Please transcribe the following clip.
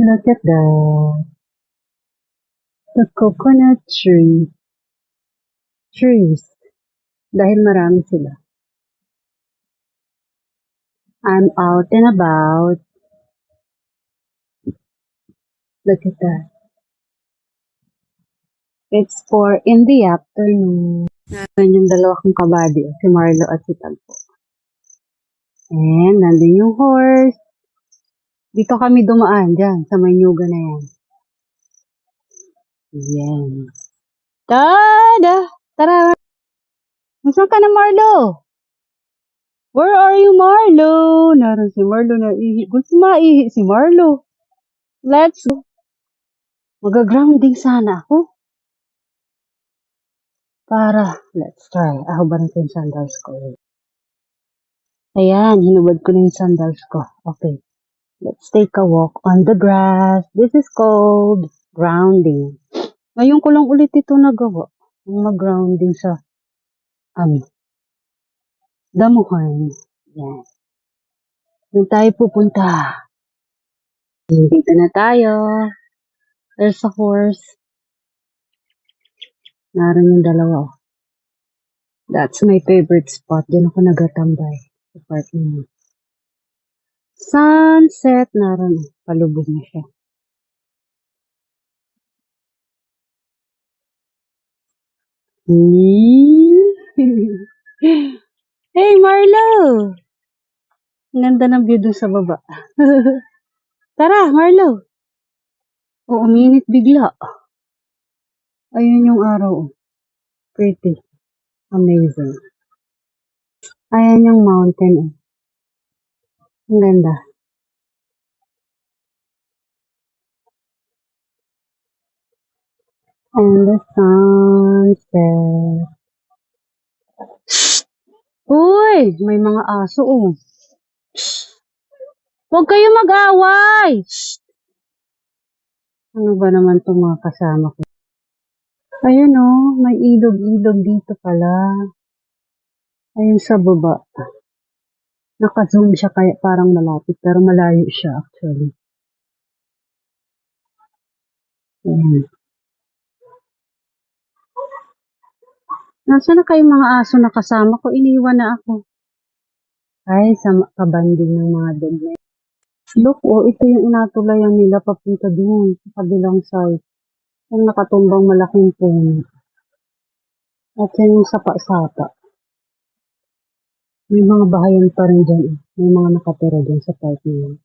Look at the coconut trees. Dahil marami sila. I'm out and about. Look at that. It's 4 in the afternoon. Yan yung dalawa kong kabady, si Marlo at si Tagpo. And nandun yung horse. Dito kami dumaan dyan, sa Maynuga na yan. Yan. Tada! Tara! Nasaan ka na, Marlo? Where are you, Marlo? Naroon si Marlo na ihi. Gusto maihi si Marlo. Let's go. Mag-grounding sana ako. Let's try. Ako ba rin yung sandals ko? Ayan, hinubad ko na yung sandals ko. Okay. Let's take a walk on the grass. This is called grounding. Ngayon ko lang ulit ito nagawa. Mag-grounding sa, damuhan. Yan. Doon tayo pupunta. Dito na tayo. There's a horse. Naroon yung dalawa. That's my favorite spot. Diyan ako nagatambay. Sa park niya. Sunset. Naroon. Palubog na siya. Hey, Marlo! Ganda ng view dun sa baba. Tara, Marlo! Oo, uminit bigla. Ayun yung araw. Pretty. Amazing. Ayan yung mountain. Ang ganda. And the sunset. Uy! May mga aso, oh. Huwag kayo mag-away! Ano ba naman itong mga kasama ko? Ayun, oh. May ilog-ilog dito pala. Ayun sa baba. Naka-zoom siya kaya parang malapit. Pero malayo siya, actually. Ayan. Nasaan na kayong mga aso na kasama ko? Iniwan na ako. Ay, sa kabanding ng mga dog na yun. Look, oh, ito yung inatulayan nila papunta doon sa kabilang side. Yung nakatumbang malaking puno. At yan yung sapa-sapa. May mga bahayan pa rin dyan. May mga nakatira dyan sa park na yun.